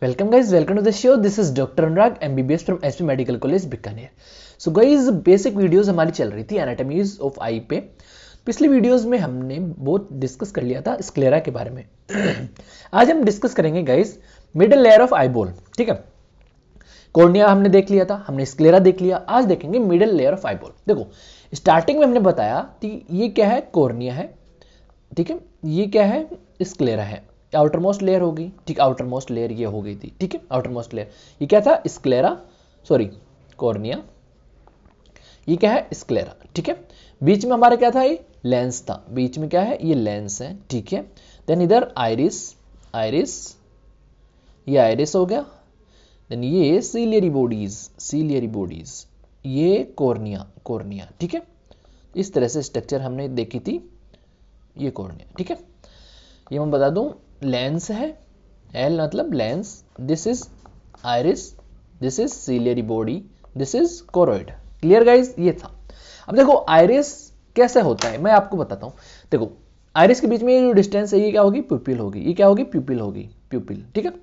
Welcome guys, welcome to the show. This is Dr. Anurag, MBBS from SP Medical College Bikaner. So guys, basic videos हमारी चल रही थी एनाटॉमीज of आई पे. पिछली videos में हमने बहुत डिस्कस कर लिया था स्क्लेरा के बारे में. आज हम डिस्कस करेंगे guys middle layer of eyeball. ठीक है, कॉर्निया हमने देख लिया था, हमने स्क्लेरा देख लिया. आज देखेंगे मिडिल लेयर ऑफ आईबॉल. देखो स्टार्टिंग में हमने बताया कि ये क्या है, कॉर्निया है. ठीक है, ये क्या है, स्क्लेरा है. आउटर मोस्ट लेयर होगी. ठीक, आउटर मोस्ट लेयर ये हो गई थी. ठीक है, आउटर मोस्ट लेयर ये क्या था, स्क्लेरा, सॉरी कॉर्निया. ये क्या है, स्क्लेरा. ठीक है, बीच में हमारा क्या था, ये लेंस था. बीच में क्या है, ये लेंस है. ठीक है, देन इधर आइरिस, आइरिस, ये आइरिस हो गया. देन ये सीलियरी बॉडीज, सीलियरी बॉडीज, ये कॉर्निया, कॉर्निया. ठीक है, इस तरह से स्ट्रक्चर हमने देखी थी. ये कॉर्निया. ठीक है, ये मैं बता दूं, लेंस है, एल मतलब lens. This is iris, this is ciliary body, this is choroid. Clear guys, ये था. अब देखो आइरिस कैसे होता है, मैं आपको बताता हूं. देखो आइरिस के बीच में ये जो डिस्टेंस है, ये क्या होगी, प्यूपिल होगी. ये क्या होगी, प्यूपिल होगी, प्यूपिल. ठीक है,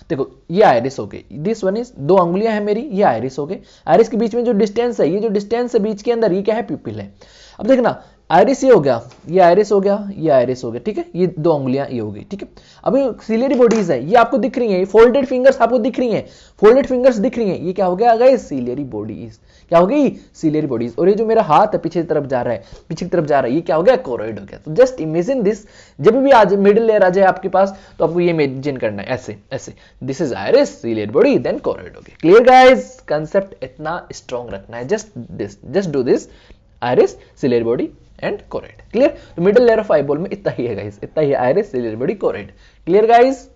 देखो ये आइरिस हो गई. दिस वन इज, दो अंगुलियां हैं मेरी, ये आइरिस हो गई. आइरिस के बीच में जो डिस्टेंस है, ये जो डिस्टेंस है बीच के अंदर, ये क्या है, प्यूपिल है. अब देखना आइरिस ये हो गया, ये आइरिस हो गया, ये आइरिस हो गया. ठीक है, ये दो अंगुलियां ये हो गई. ठीक है, अभी सीलियरी बॉडीज है, ये आपको दिख रही है, फोल्डेड फिंगर्स आपको दिख रही हैं, फोल्डेड फिंगर्स दिख रही हैं. ये क्या हो गया गाइस, सीलियरी बॉडीज. क्या हो गई, सीलियरी बॉडीज. और ये जो मेरा हाथ है पीछे की तरफ जा रहा है, पीछे की तरफ जा रहा है, ये क्या हो गया, कोरोइड हो गया. तो जस्ट इमेजिन दिस. जब भी आज मिडिल लेयर आ जाए आपके पास, तो आपको ये इमेजिन करना है ऐसे ऐसे. This is iris, ciliary body, then choroid हो गया. क्लियर गाइस, कंसेप्ट इतना स्ट्रॉन्ग रखना है. Just do this, iris, ciliary body and choroid. Clear. तो मिडिल लेयर ऑफ आईबॉल में इतना ही है गाइस, इतना ही, iris, ciliary body, choroid. Clear guys.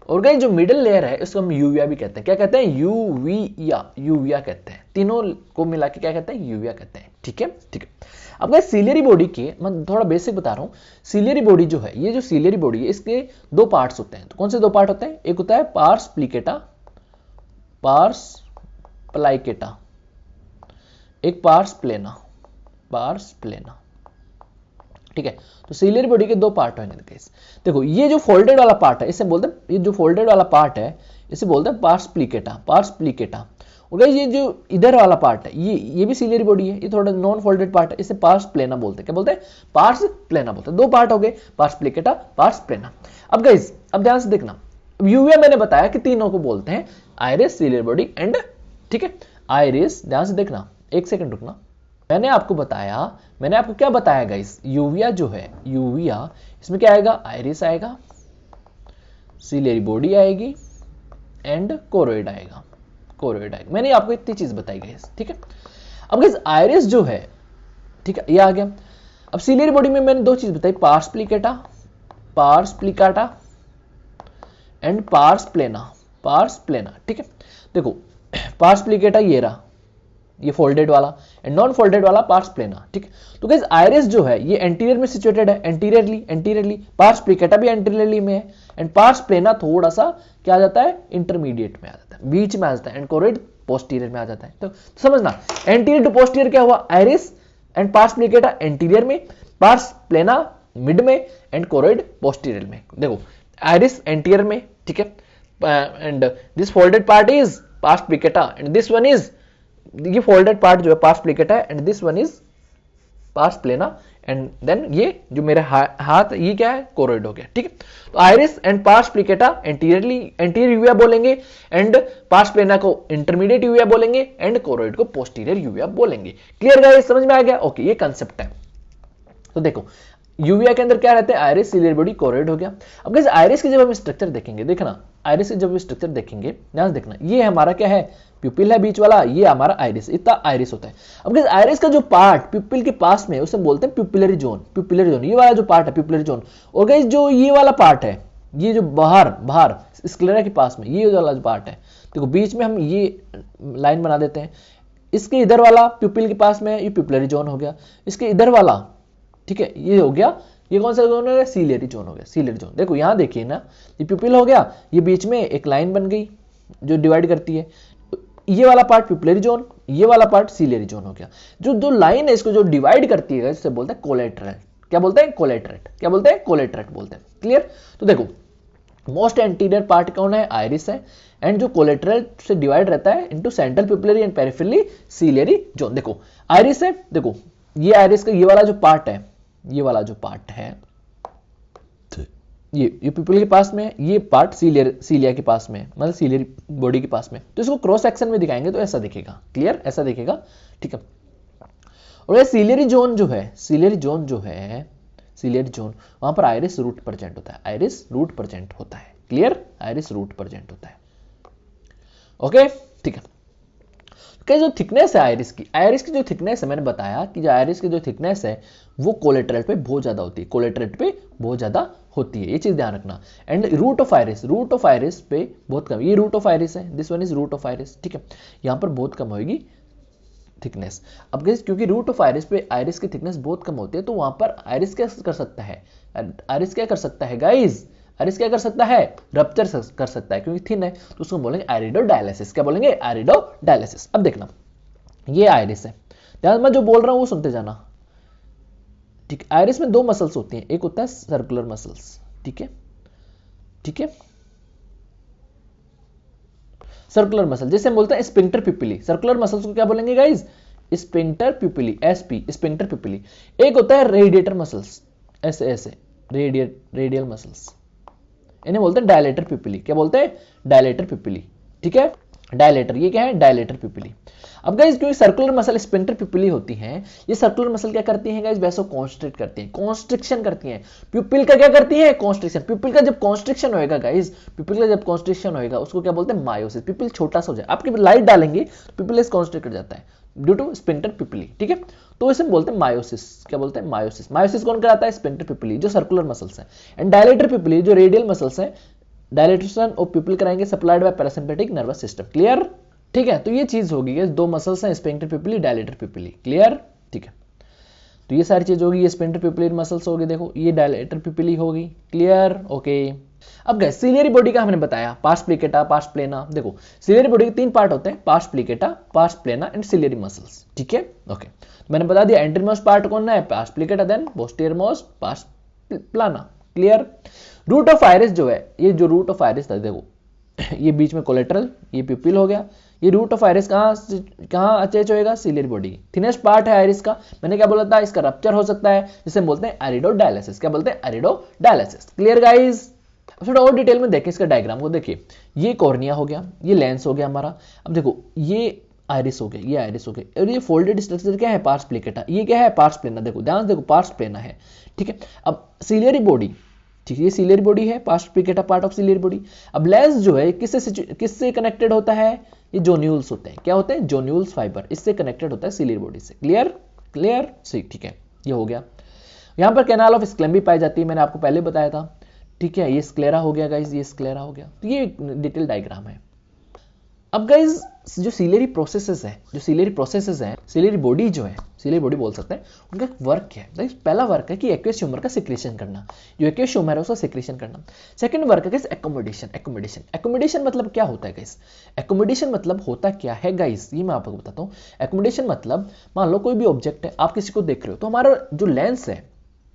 और गाइस जो मिडिल लेयर है इसको हम यूविया भी कहते हैं. क्या कहते हैं, यूविया, यूविया कहते हैं. तीनों को मिला के क्या कहते हैं, यूविया कहते हैं. ठीक है, ठीक है. अब गाइस सीलियरी बॉडी के मैं थोड़ा बेसिक बता रहा हूं. सीलियरी बॉडी जो है, ये जो सीलियरी बॉडी है, इसके दो पार्ट्स होते हैं. तो कौन से दो पार्ट होते हैं, एक होता है पार्स प्लिकेटा, पार्स प्लाइकेटा, एक पार्स प्लेना, पार्स प्लेना. ठीक है, तो सीलियरी बॉडी के दो पार्ट होंगे गाइस. देखो ये जो फोल्डेड वाला पार्ट है, इसे बोलते हैं, ये जो फोल्डेड वाला पार्ट है इसे बोलते हैं पार्स प्लिकेटा, पार्स प्लिकेटा. और गाइस ये जो इधर वाला पार्ट है, ये भी सीलियरी बॉडी है, ये थोड़ा नॉन फोल्डेड पार्ट है, इसे पार्स प्लेना बोलते हैं. क्या बोलते हैं, पार्स प्लेना बोलते हैं. दो पार्ट हो गए, पार्स प्लिकेटा, पार्स प्लेना. अब गाइस अब ध्यान से देखना, यूविया मैंने बताया कि तीनों को बोलते हैं, आइरिस, सीलियरी बॉडी एंड. ठीक है, आइरिस, ध्यान से देखना, एक सेकंड रुकना. मैंने आपको बताया, मैंने आपको क्या बताया गाइस, यूविया जो है, यूविया, इसमें क्या आएगा, आइरिस आएगा, सीलियरी बॉडी आएगी एंड कोरोइड आएगा, कोरोइड आएगा. मैंने आपको इतनी चीज बताई गाइस. ठीक है, अब गाइस आइरिस जो है, ठीक है, ये आ गया. अब सीलियरी बॉडी में मैंने दो चीज बताई, pars plicata, pars plicata and pars plana, pars plana. ठीक है, देखो पार्स प्लिकेटा ये रहा, ये फोल्डेड वाला, एंड नॉन फोल्डेड वाला पार्स प्लेना. ठीक है, तो गाइस आइरिस जो है ये एंटीरियर में सिचुएटेड है, एंटीरियरली, एंटीरियरली. पार्स प्लिकेटा भी एंटीरियरली में है, एंड पार्स प्लेना थोड़ा सा क्या आ जाता है, इंटरमीडिएट में आ जाता है, बीच में आ जाता है, एंड कोरोइड पोस्टीरियर में आ जाता है. तो समझना, एंटीरियर टू पोस्टीरियर क्या हुआ, iris and pars plicata anterior में, पार्स प्लेना मिड में एंड कोरोइड पोस्टीरियर में. देखो आइरिस एंटीरियर में, ठीक है, and this folded part is pars plicata and this one is, ये फोल्डेड पार्ट जो है पार्स प्लिकेटा है and this one is pars plana. And then ये जो मेरे हाथ, ये क्या है, कोरोइड हो गया. ठीक है, तो iris and pars plicata anteriorly, anterior uvea बोलेंगे, एंड पार्स प्लेना को इंटरमीडिएट यूविया बोलेंगे, एंड कोरोइड को पोस्टीरियर यूविया बोलेंगे. क्लियर गाइस, समझ में आ गया. ओके, ये कंसेप्ट है. तो देखो यूविया के अंदर क्या रहते हैं, आइरिस, सीलियरी बॉडी, कोरोइड हो गया. अब गाइस आइरिस के जब हम स्ट्रक्चर देखेंगे, देखना आइरिस के जब स्ट्रक्चर देखेंगे, ध्यान से देखना, ये हमारा क्या है, प्यूपिल है बीच वाला, ये हमारा आइरिस, इतना आइरिस होता है. अब गाइस आइरिस का जो पार्ट प्यूपिल के पास में, उसे बोलते हैं प्यूपिलरी जोन, प्यूपिलरी जोन. ये वाला जो पार्ट है प्यूपिलरी जोन. और गाइस जो ये वाला पार्ट है, ये जो बाहर बाहर स्क्लेरा के पास में ये वाला जो पार्ट है, देखो बीच में हम ये लाइन बना देते हैं. इसके इधर वाला प्यूपिल के पास में, ये प्यूपिलरी जोन हो गया. इसके इधर वाला, ठीक है, ये हो गया, ये कौन सा जोन हो गया, सीलियरी जोन हो गया, सीलियरी जोन. देखो यहां देखिए ना, ये प्यूपिल हो गया, ये बीच में एक लाइन बन गई जो डिवाइड करती है. ये वाला पार्ट प्यूपिलरी जोन, ये वाला पार्ट सीलियरी जोन हो गया. जो दो लाइन है इसको जो डिवाइड करती है, इससे बोलते हैं कोलेटरेट. क्या बोलते हैं, कोलेटरेट. क्या बोलते हैं, कोलेटरेट बोलते हैं. क्लियर. तो देखो मोस्ट एंटीरियर पार्ट कौन है, आइरिस है, एंड जो कोलेटरल से डिवाइड रहता है into central pupillary and peripherally ciliary zone. देखो आइरिस है, देखो ये आइरिस का ये वाला जो पार्ट है, ये वाला जो पार्ट है ये पिपुल के पास में, ये पार्ट सीलिया के पास में, मतलब सीलियरी बॉडी के पास में। तो इसको क्रॉस सेक्शन में दिखाएंगे तो ऐसा दिखेगा, क्लियर, ऐसा दिखेगा, ठीक है। और ये सीलियरी जोन जो है, सीलियरी जोन जो है, सीलियरी जोन, वहां पर आइरिस रूट प्रेजेंट होता है, आइरिस रूट प्रेजेंट होता है, क्लियर, आइरिस रूट प्रेजेंट होता है, ओके, ठीक है। क्या जो थिकनेस है आइरिस की जो थिकनेस है, मैंने बताया कि जो आइरिस की जो थिकनेस है वो कोलेटरल पे बहुत ज्यादा होती है, कोलेटरल पे बहुत ज्यादा होती है, ये चीज ध्यान रखना। एंड रूट ऑफ आइरिस पे बहुत कम, ये रूट ऑफ आइरिस है, this one is root of iris, ठीक है, यहां पर बहुत कम होगी थिकनेस। अब गाइस क्योंकि रूट ऑफ आइरिस पे आइरिस की थिकनेस बहुत कम होती है, तो वहां पर आइरिस क्या कर सकता है, आइरिस क्या कर सकता है गाइस, आइरिस क्या कर सकता है, रप्चर कर सकता है, क्योंकि थिन है, तो उसको बोलेंगे आइरिडोडायलिसिस। क्या बोलेंगे, आइरिडोडायलिसिस। अब देखना ये आइरिस है, ध्यान मैं जो बोल रहा हूं वो सुनते जाना, ठीक। आइरिस में दो मसल्स होती हैं, एक होता है सर्कुलर मसल्स, ठीक है, ठीक है, सर्कुलर मसल जैसे हम बोलते हैं स्पिंक्टर पिपिली, सर्कुलर मसल्स को क्या बोलेंगे guys, sphincter Pipili, SP, sphincter Pipili. एक होता है रेडिएटर मसल्स, ऐसे ऐसे रेडियल मसल्स, इन्हें बोलते हैं डायलेटर पिपिली। क्या बोलते हैं, डायलेटर पिपिली, ठीक है, डायलेटर, ये क्या है, डायलेटर पिपिली। अब गाइस क्योंकि सर्कुलर मसल स्पिंक्टर पिपिली होती हैं, ये सर्कुलर मसल क्या करती हैं गाइस, वैसो कॉन्स्ट्रिक्ट करती हैं, कॉन्स्ट्रिक्शन करती हैं। प्यूपिल का क्या करती है, कॉन्स्ट्रिक्शन। प्यूपिल का जब कॉन्स्ट्रिक्शन होएगा गाइस, प्यूपिल का जब कॉन्स्ट्रिक्शन होएगा उसको क्या बोलते हैं, मायोसिस। प्यूपिल छोटा सा हो जाए, आपकी लाइट डालेंगे प्यूपिल इज कॉन्स्ट्रिक्ट कर जाता है ड्यू टू स्पिंक्टर पिपिली, ठीक है, तो इसे बोलते हैं मायोसिस। क्या बोलते हैं, मायोसिस। मायोसिस कौन कराता है, स्पिंक्टर पिपिली, जो सर्कुलर मसल्स हैं। एंड डायलेटर पिपिली जो रेडियल मसल्स हैं, डायलेटेशन ऑफ पिपिल कराएंगे supplied by parasympathetic nervous system, clear, ठीक है। तो ये चीज होगी, दो मसल्स हैं, sphincter Pipili, dilator Pipili, clear, ठीक है। तो ये सारी चीज होगी, ये स्पिंक्टर पिपिली मसल्स होगी, देखो ये डायलेटर पिपिली होगी, क्लियर, ओके। अब गैस सिलियरी बॉडी का हमने बताया, पार्स प्लिकेटा, पार्स प्लेना। देखो सिलियरी बॉडी के तीन पार्ट होते हैं, pars plicata, pars plana and ciliary muscles, ठीक है, ओके। मैंने बता दिया एंटीरियर मोस्ट पार्ट कौन है, pars plicata, then posterior most pars plana, clear. Root of iris जो है, ये जो रूट ऑफ आइरिस था, देखो ये बीच में कोलेटरल, ये पिपिल हो गया, ये रूट ऑफ आइरिस कहां अटैच होएगा, सिलियरी बॉडी की थिनेस्ट पार्ट है आइरिस का। मैंने क्या बोला था, इसका रप्चर हो सकता है, जिसे बोलते हैं आइरिडोडायलिसिस। क्या बोलते हैं, आइरिडोडायलिसिस, क्लियर गाइस। थोड़ा और डिटेल में देखें इसका डायग्राम को, देखिए ये कॉर्निया हो गया, ये लेंस हो गया हमारा। अब देखो ये आइरिस हो गया, ये आइरिस हो गया, और ये फोल्डेड स्ट्रक्चर क्या है, पार्स प्लिकेटा, ये क्या है, पार्स प्लेना। देखो ध्यान से देखो, पार्स प्लेना है, ठीक है। अब सिलियरी बॉडी, ठीक है, ये सिलियरी बॉडी है, pars plicata part of ciliary body. अब लेंस जो है किससे कनेक्टेड होता है, ये जोन्यूल्स होते हैं, क्या होते हैं, जोन्यूल्स फाइबर, इससे कनेक्टेड होता है सिलियरी बॉडी से, क्लियर, क्लियर, सही, ठीक है, ये हो गया। यहां पर कैनाल ऑफ स्क्लेम भी पाई जाती है, मैंने आपको पहले बताया था, ठीक है। ये स्क्लेरा हो गया गाइस, ये स्क्लेरा हो गया, तो ये डिटेल डायग्राम है। अब गाइस जो सिलियरी प्रोसेसेस है, सिलियरी बॉडी जो है, सिलियरी बॉडी बोल सकते हैं, उनका वर्क क्या है। पहला वर्क है कि एक्वेस ह्यूमर का सिक्रेशन करना, जो एक्वेस ह्यूमर है उसका सिक्रेशन करना। सेकंड वर्क है एकोमोडेशन मतलब क्या होता है गाइस, एकोमोडेशन मतलब होता क्या है गाइस, ये मैं आपको बताता हूँ। एकोमोडेशन मतलब मान लो कोई भी ऑब्जेक्ट है, आप किसी को देख रहे हो, तो हमारा जो लेंस है,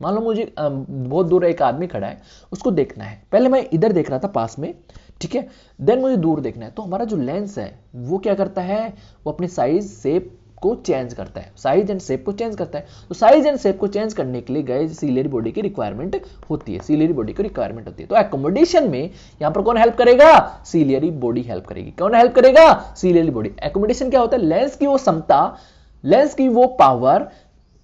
मान लो मुझे बहुत दूर एक आदमी खड़ा है, उसको देखना है, पहले मैं इधर देख रहा था पास में, ठीक है, देन मुझे दूर देखना है, तो हमारा जो लेंस है वो क्या करता है, वो अपनी साइज शेप को चेंज करता है, साइज एंड शेप को चेंज करता है। तो साइज एंड शेप को चेंज करने के लिए गाइस सिलियरी बॉडी की रिक्वायरमेंट होती है, सिलियरी बॉडी की रिक्वायरमेंट होती है। तो एकोमोडेशन में यहां पर कौन हेल्प करेगा, सिलियरी बॉडी हेल्प करेगी। कौन हेल्प करेगा, सिलियरी बॉडी। एकोमोडेशन क्या होता है, लेंस की वो क्षमता, लेंस की वो पावर,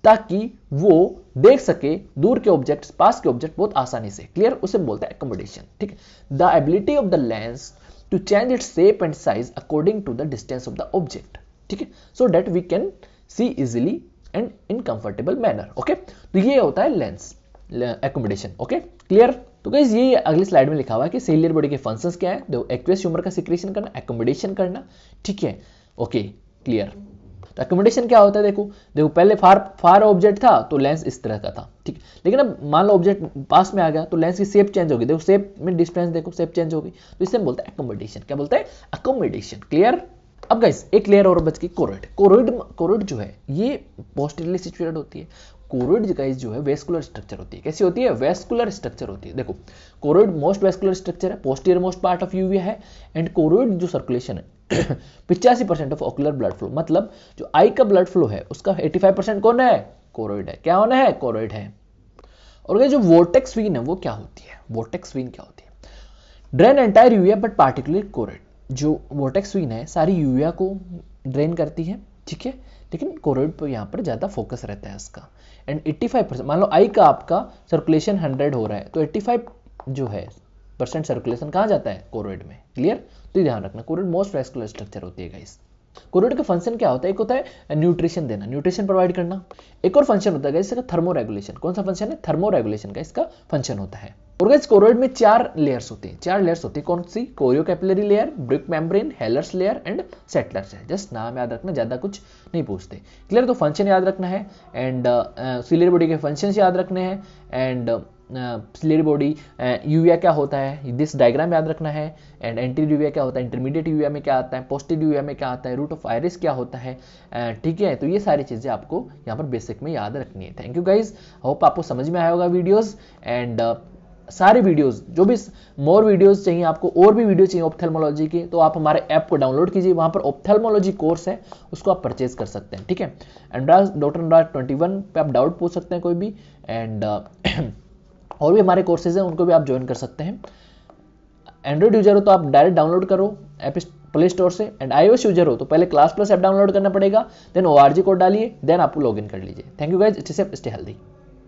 ताकि वो देख सके दूर के ऑब्जेक्ट्स, पास के ऑब्जेक्ट बहुत आसानी से, क्लियर, उसे बोलते हैं एकोमोडेशन, ठीक है। The ability of the lens to change its shape and size according to the distance of the object, ठीक है, so that we can see easily and in comfortable manner, okay. तो ये होता है लेंस एकोमोडेशन, ओके, क्लियर। तो guys ये अगली slide में लिखा हुआ है कि सिलियरी बॉडी के फंक्शंस क्या है, देखो एक्वेस ह्यूमर का सिक्रेशन करना, एकोमोडेशन करना, ठीक है, ओके, क्लियर। तो एकोमोडेशन क्या होता है, देखो पहले फार ऑब्जेक्ट था तो लेंस इस तरह का था, ठीक, लेकिन अब मान लो ऑब्जेक्ट पास में आ गया तो लेंस की शेप चेंज होगी, देखो शेप में डिस्टेंस, देखो शेप चेंज होगी, तो इसे हम बोलते हैं एकोमोडेशन। क्या बोलते हैं, एकोमोडेशन, क्लियर। अब गाइस एक लेयर और बच गई कोरोइड। कोरोइड जो है ये पोस्टीरियरली सिचुएटेड होती है। कोरोइड गाइस जो है वेस्कुलर स्ट्रक्चर होती है। कैसी होती है? वेस्कुलर स्ट्रक्चर होती है। देखो कोरोइड मोस्ट वेस्कुलर स्ट्रक्चर है, posterior most part of uvea है, एंड कोरोइड जो सर्कुलेशन है 85% ऑफ ओकुलर ब्लड फ्लो, मतलब जो आई का ब्लड फ्लो है उसका 85% कौन है? कोरोइड है। क्या होना है? कोरोइड है। और जो वोर्टेक्स वेन है वो क्या होती है? वोर्टेक्स वेन क्या होती है? Drain entire uvea but particularly choroid. जो वोर्टेक्स वेन है सारी यूविया को ड्रेन करती है, ठीक है, लेकिन कोरोइड पर यहाँ पर ज़्यादा फोकस रहता है इसका। एंड 85%, मान लो आई का आपका सर्कुलेशन 100 हो रहा है, तो 85 जो है % सर्कुलेशन कहाँ जाता है? कोरोइड में। क्लियर? तो ये ध्यान रखना, कोरोइड मोस्ट वेस्कुलर स्ट्रक्चर होती है गाइस। कोरोइड का फंक्शन क्या होता है? एक होता है न्यूट्रिशन देना, न्यूट्रिशन प्रोवाइड करना। एक और फंक्शन होता है गाइस इसका थर्मो रेगुलेशन। कौन सा फंक्शन है? थर्मो रेगुलेशन का इसका फंक्शन होता है। और गाइस कोरोइड में 4 लेयर्स होती हैं। 4 लेयर्स होती है। कौन सी? Chorio capillary layer, Bruch's membrane, Haller's layer and Sattler's है। जस्ट नाम याद रखना, ज्यादा कुछ नहीं पूछते। क्लियर? तो फंक्शन याद रखना है, एंड सिलियरी बॉडी के फंक्शंस याद रखने हैं, एंड सिलियरी बॉडी यूविया क्या होता है, दिस डायग्राम याद रखना है, एंड एंटीरियर यूविया क्या होता है, इंटरमीडिएट यूविया में क्या आता है, पोस्टीरियर यूविया में क्या आता है, रूट ऑफ आइरिस क्या होता है, ठीक है। तो ये सारी चीजें आपको यहाँ पर बेसिक में याद रखनी है। थैंक यू गाइज, होप आपको समझ में आया होगा वीडियोस। एंड सारे वीडियोस, जो भी मोर वीडियोस चाहिए आपको, और भी वीडियो चाहिए ऑप्थेल्मोलॉजी के, तो आप हमारे ऐप को डाउनलोड कीजिए, वहां पर ऑप्थेल्मोलॉजी कोर्स है, उसको आप परचेज कर सकते हैं, ठीक है। अनुराग डॉक्टर अनुराग 21 पे आप डाउट पूछ सकते हैं कोई भी, एंड और भी हमारे कोर्सेज हैं, उनको भी आप ज्वाइन कर सकते हैं। एंड्रॉइड यूजर हो तो आप डायरेक्ट डाउनलोड करो ऐप प्ले स्टोर से, एंड iOS यूजर हो तो पहले क्लास प्लस ऐप डाउनलोड करना पड़ेगा, देन ORG कोड डालिए, देन आप लॉग इन कर लीजिए। Thank you guys, stay safe, stay healthy.